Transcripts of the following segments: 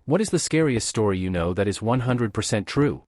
What is the scariest story you know that is 100% true?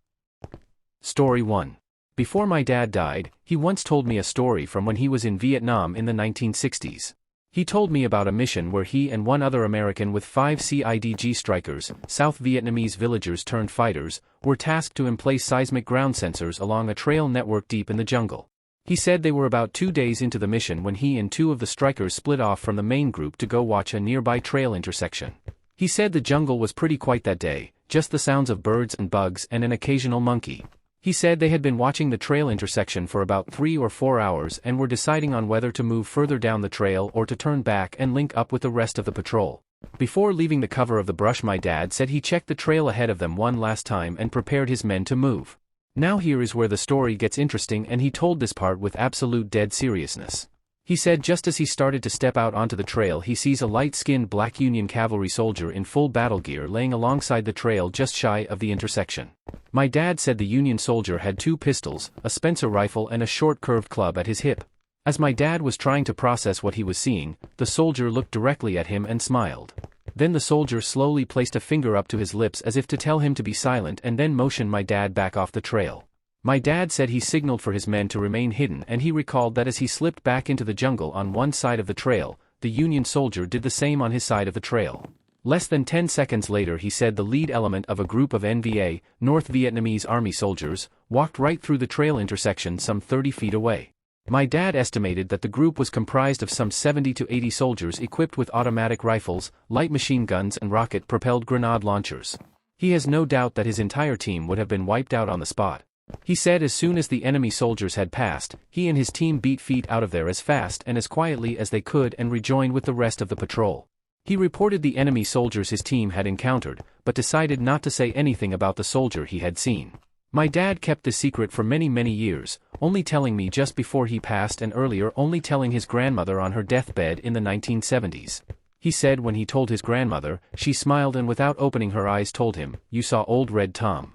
Story 1. Before my dad died, he once told me a story from when he was in Vietnam in the 1960s. He told me about a mission where he and one other American with 5 CIDG strikers, South Vietnamese villagers turned fighters, were tasked to emplace seismic ground sensors along a trail network deep in the jungle. He said they were about 2 days into the mission when he and 2 of the strikers split off from the main group to go watch a nearby trail intersection. He said the jungle was pretty quiet that day, just the sounds of birds and bugs and an occasional monkey. He said they had been watching the trail intersection for about 3 or 4 hours and were deciding on whether to move further down the trail or to turn back and link up with the rest of the patrol. Before leaving the cover of the brush, my dad said he checked the trail ahead of them one last time and prepared his men to move. Now here is where the story gets interesting, and he told this part with absolute dead seriousness. He said just as he started to step out onto the trail, he sees a light-skinned black Union cavalry soldier in full battle gear laying alongside the trail just shy of the intersection. My dad said the Union soldier had 2 pistols, a Spencer rifle and a short curved club at his hip. As my dad was trying to process what he was seeing, the soldier looked directly at him and smiled. Then the soldier slowly placed a finger up to his lips as if to tell him to be silent and then motioned my dad back off the trail. My dad said he signaled for his men to remain hidden, and he recalled that as he slipped back into the jungle on one side of the trail, the Union soldier did the same on his side of the trail. Less than 10 seconds later, he said the lead element of a group of NVA, North Vietnamese Army soldiers, walked right through the trail intersection some 30 feet away. My dad estimated that the group was comprised of some 70 to 80 soldiers equipped with automatic rifles, light machine guns and rocket-propelled grenade launchers. He has no doubt that his entire team would have been wiped out on the spot. He said as soon as the enemy soldiers had passed, he and his team beat feet out of there as fast and as quietly as they could and rejoined with the rest of the patrol. He reported the enemy soldiers his team had encountered, but decided not to say anything about the soldier he had seen. My dad kept the secret for many years, only telling me just before he passed and earlier only telling his grandmother on her deathbed in the 1970s. He said when he told his grandmother, she smiled and without opening her eyes told him, "You saw old Red Tom."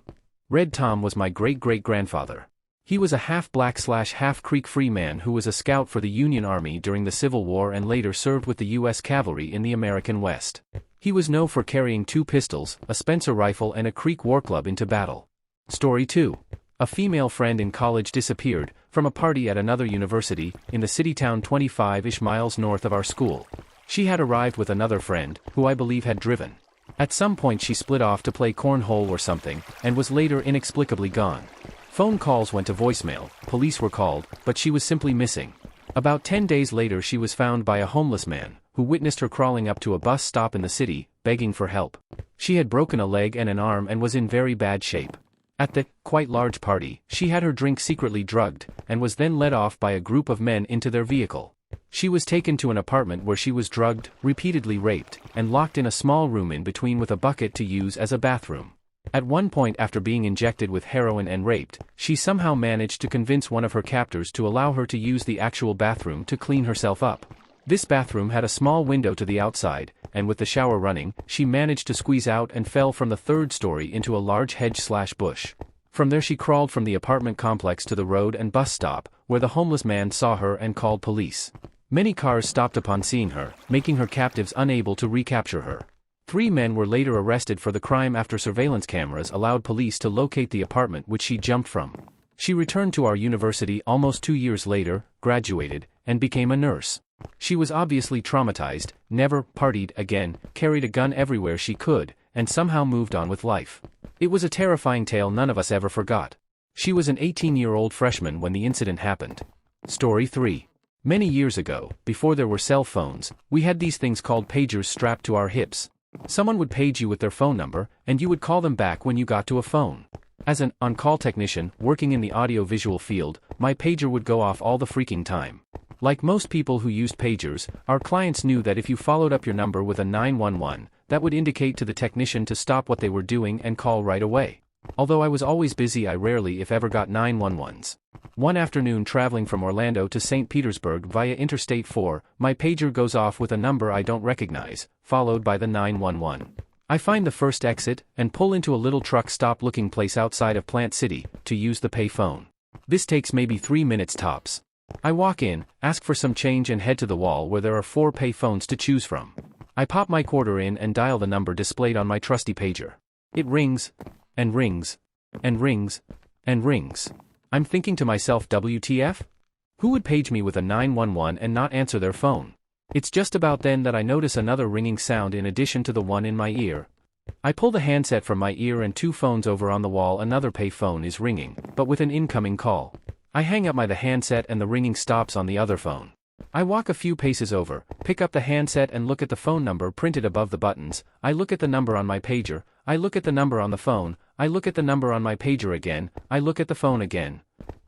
Red Tom was my great-great-grandfather. He was a half-black/half-Creek free man who was a scout for the Union Army during the Civil War and later served with the U.S. Cavalry in the American West. He was known for carrying 2 pistols, a Spencer rifle and a Creek war club into battle. Story 2. A female friend in college disappeared from a party at another university in the city town 25-ish miles north of our school. She had arrived with another friend, who I believe had driven. At some point she split off to play cornhole or something, and was later inexplicably gone. Phone calls went to voicemail, police were called, but she was simply missing. About 10 days later she was found by a homeless man, who witnessed her crawling up to a bus stop in the city, begging for help. She had broken a leg and an arm and was in very bad shape. At the quite large party, she had her drink secretly drugged, and was then led off by a group of men into their vehicle. She was taken to an apartment where she was drugged, repeatedly raped, and locked in a small room in between with a bucket to use as a bathroom. At one point, after being injected with heroin and raped, she somehow managed to convince one of her captors to allow her to use the actual bathroom to clean herself up. This bathroom had a small window to the outside, and with the shower running, she managed to squeeze out and fell from the 3rd story into a large hedge/bush. From there she crawled from the apartment complex to the road and bus stop, where the homeless man saw her and called police. Many cars stopped upon seeing her, making her captives unable to recapture her. 3 men were later arrested for the crime after surveillance cameras allowed police to locate the apartment which she jumped from. She returned to our university almost 2 years later, graduated, and became a nurse. She was obviously traumatized, never partied again, carried a gun everywhere she could, and somehow moved on with life. It was a terrifying tale none of us ever forgot. She was an 18-year-old freshman when the incident happened. Story 3. Many years ago, before there were cell phones, we had these things called pagers strapped to our hips. Someone would page you with their phone number, and you would call them back when you got to a phone. As an on-call technician, working in the audio-visual field, my pager would go off all the freaking time. Like most people who used pagers, our clients knew that if you followed up your number with a 911, that would indicate to the technician to stop what they were doing and call right away. Although I was always busy, I rarely if ever got 911s. One afternoon traveling from Orlando to St. Petersburg via Interstate 4, my pager goes off with a number I don't recognize, followed by the 911. I find the first exit, and pull into a little truck stop looking place outside of Plant City, to use the pay phone. This takes maybe 3 minutes tops. I walk in, ask for some change and head to the wall where there are 4 pay phones to choose from. I pop my quarter in and dial the number displayed on my trusty pager. It rings, and rings, and rings, and rings. I'm thinking to myself, WTF? Who would page me with a 911 and not answer their phone? It's just about then that I notice another ringing sound in addition to the one in my ear. I pull the handset from my ear and 2 phones over on the wall. Another pay phone is ringing, but with an incoming call. I hang up the handset and the ringing stops on the other phone. I walk a few paces over, pick up the handset and look at the phone number printed above the buttons. I look at the number on my pager, I look at the number on the phone, I look at the number on my pager again, I look at the phone again.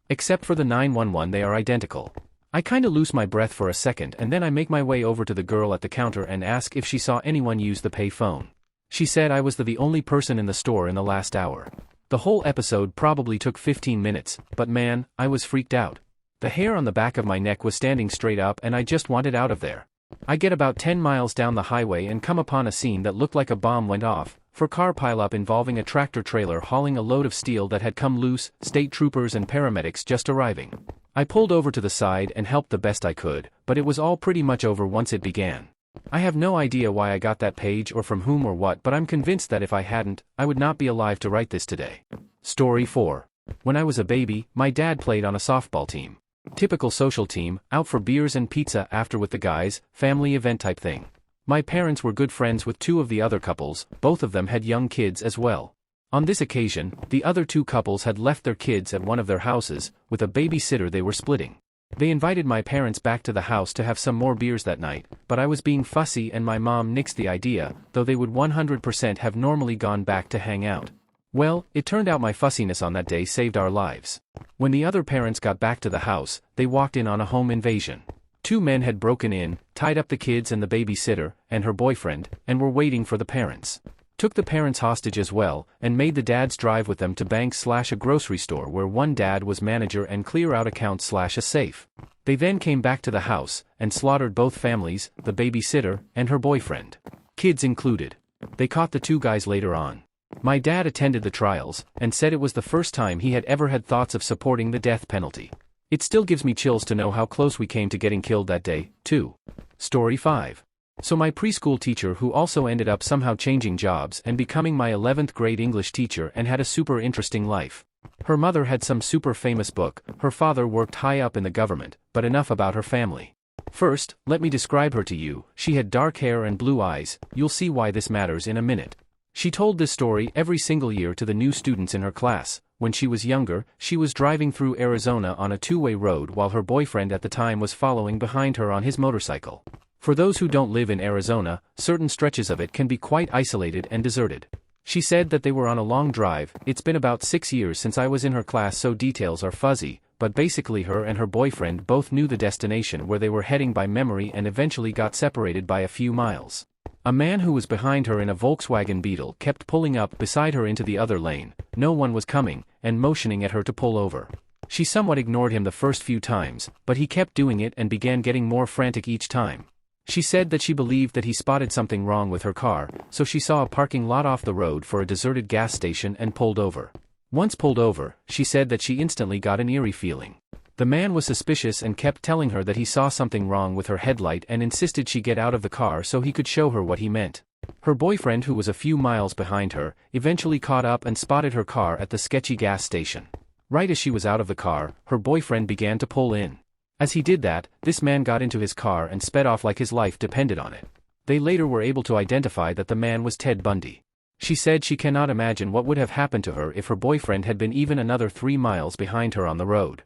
Except for the 911, they are identical. I kinda lose my breath for a second and then I make my way over to the girl at the counter and ask if she saw anyone use the pay phone. She said I was the only person in the store in the last hour. The whole episode probably took 15 minutes, but man, I was freaked out. The hair on the back of my neck was standing straight up and I just wanted out of there. I get about 10 miles down the highway and come upon a scene that looked like a bomb went off. For car pileup involving a tractor trailer hauling a load of steel that had come loose, state troopers and paramedics just arriving. I pulled over to the side and helped the best I could, but it was all pretty much over once it began. I have no idea why I got that page or from whom or what, but I'm convinced that if I hadn't, I would not be alive to write this today. Story 4. When I was a baby, my dad played on a softball team. Typical social team, out for beers and pizza after with the guys, family event type thing. My parents were good friends with 2 of the other couples, both of them had young kids as well. On this occasion, the other 2 couples had left their kids at one of their houses, with a babysitter they were splitting. They invited my parents back to the house to have some more beers that night, but I was being fussy and my mom nixed the idea, though they would 100% have normally gone back to hang out. Well, it turned out my fussiness on that day saved our lives. When the other parents got back to the house, they walked in on a home invasion. 2 men had broken in, tied up the kids and the babysitter, and her boyfriend, and were waiting for the parents. Took the parents hostage as well, and made the dads drive with them to bank/a grocery store where one dad was manager and clear out accounts/a safe. They then came back to the house, and slaughtered both families, the babysitter, and her boyfriend. Kids included. They caught the 2 guys later on. My dad attended the trials, and said it was the first time he had ever had thoughts of supporting the death penalty. It still gives me chills to know how close we came to getting killed that day, too. Story 5. So my preschool teacher, who also ended up somehow changing jobs and becoming my 11th grade English teacher and had a super interesting life. Her mother had some super famous book, her father worked high up in the government, but enough about her family. First, let me describe her to you. She had dark hair and blue eyes, you'll see why this matters in a minute. She told this story every single year to the new students in her class. When she was younger, she was driving through Arizona on a 2-way road while her boyfriend at the time was following behind her on his motorcycle. For those who don't live in Arizona, certain stretches of it can be quite isolated and deserted. She said that they were on a long drive. It's been about 6 years since I was in her class, so details are fuzzy, but basically her and her boyfriend both knew the destination where they were heading by memory and eventually got separated by a few miles. A man who was behind her in a Volkswagen Beetle kept pulling up beside her into the other lane, no one was coming, and motioning at her to pull over. She somewhat ignored him the first few times, but he kept doing it and began getting more frantic each time. She said that she believed that he spotted something wrong with her car, so she saw a parking lot off the road for a deserted gas station and pulled over. Once pulled over, she said that she instantly got an eerie feeling. The man was suspicious and kept telling her that he saw something wrong with her headlight and insisted she get out of the car so he could show her what he meant. Her boyfriend, who was a few miles behind her, eventually caught up and spotted her car at the sketchy gas station. Right as she was out of the car, her boyfriend began to pull in. As he did that, this man got into his car and sped off like his life depended on it. They later were able to identify that the man was Ted Bundy. She said she cannot imagine what would have happened to her if her boyfriend had been even another 3 miles behind her on the road.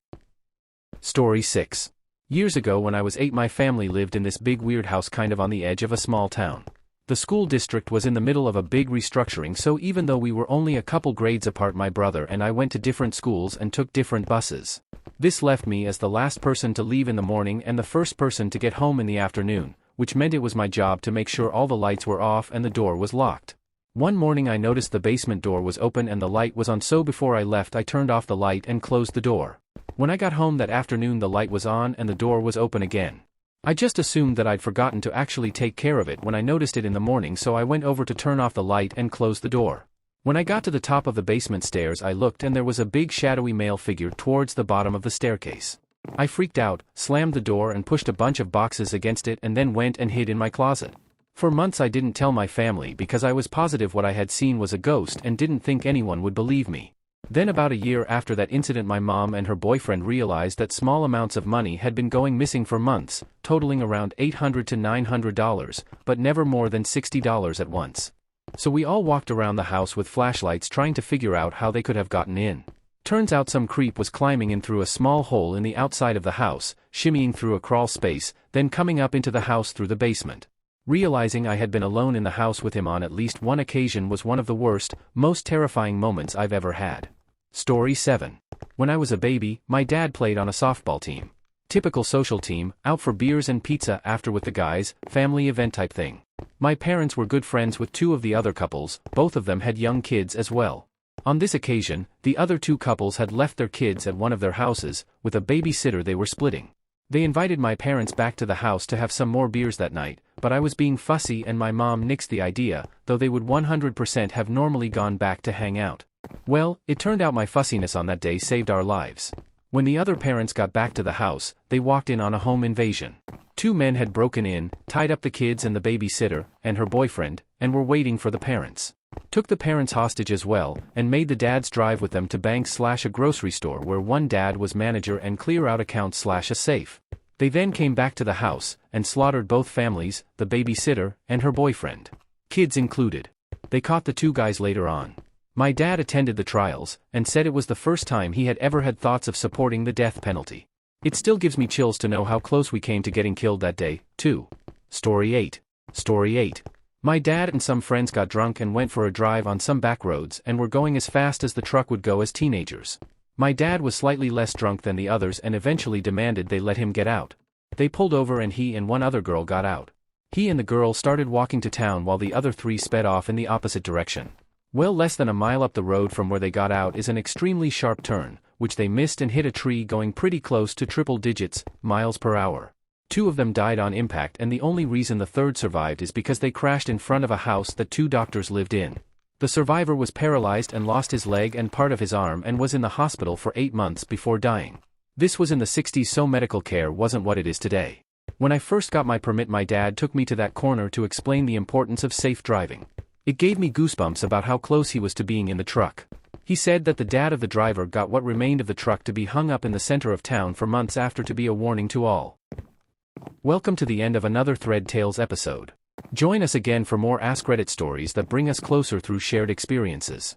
Story 6. Years ago when I was 8, my family lived in this big weird house kind of on the edge of a small town. The school district was in the middle of a big restructuring, so even though we were only a couple grades apart, my brother and I went to different schools and took different buses. This left me as the last person to leave in the morning and the first person to get home in the afternoon, which meant it was my job to make sure all the lights were off and the door was locked. One morning I noticed the basement door was open and the light was on, so before I left I turned off the light and closed the door. When I got home that afternoon the light was on and the door was open again. I just assumed that I'd forgotten to actually take care of it when I noticed it in the morning, so I went over to turn off the light and close the door. When I got to the top of the basement stairs I looked and there was a big shadowy male figure towards the bottom of the staircase. I freaked out, slammed the door and pushed a bunch of boxes against it and then went and hid in my closet. For months I didn't tell my family because I was positive what I had seen was a ghost and didn't think anyone would believe me. Then about a year after that incident, my mom and her boyfriend realized that small amounts of money had been going missing for months, totaling around $800 to $900, but never more than $60 at once. So we all walked around the house with flashlights trying to figure out how they could have gotten in. Turns out some creep was climbing in through a small hole in the outside of the house, shimmying through a crawl space, then coming up into the house through the basement. Realizing I had been alone in the house with him on at least one occasion was one of the worst, most terrifying moments I've ever had. Story 7. When I was a baby, my dad played on a softball team. Typical social team, out for beers and pizza after with the guys, family event type thing. My parents were good friends with two of the other couples, both of them had young kids as well. On this occasion, the other two couples had left their kids at one of their houses, with a babysitter they were splitting. They invited my parents back to the house to have some more beers that night, but I was being fussy and my mom nixed the idea, though they would 100% have normally gone back to hang out. Well, it turned out my fussiness on that day saved our lives. When the other parents got back to the house, they walked in on a home invasion. Two men had broken in, tied up the kids and the babysitter, and her boyfriend, and were waiting for the parents. Took the parents hostage as well, and made the dads drive with them to bank/a grocery store where one dad was manager and clear out accounts/a safe. They then came back to the house, and slaughtered both families, the babysitter, and her boyfriend. Kids included. They caught the two guys later on. My dad attended the trials, and said it was the first time he had ever had thoughts of supporting the death penalty. It still gives me chills to know how close we came to getting killed that day, too. Story 8. Story 8. My dad and some friends got drunk and went for a drive on some back roads and were going as fast as the truck would go as teenagers. My dad was slightly less drunk than the others and eventually demanded they let him get out. They pulled over and he and one other girl got out. He and the girl started walking to town while the other three sped off in the opposite direction. Well, less than a mile up the road from where they got out is an extremely sharp turn, which they missed and hit a tree going pretty close to triple digits, miles per hour. Two of them died on impact and the only reason the third survived is because they crashed in front of a house that two doctors lived in. The survivor was paralyzed and lost his leg and part of his arm and was in the hospital for 8 months before dying. This was in the 60s, so medical care wasn't what it is today. When I first got my permit, my dad took me to that corner to explain the importance of safe driving. It gave me goosebumps about how close he was to being in the truck. He said that the dad of the driver got what remained of the truck to be hung up in the center of town for months after, to be a warning to all. Welcome to the end of another Thread Tales episode. Join us again for more AskReddit stories that bring us closer through shared experiences.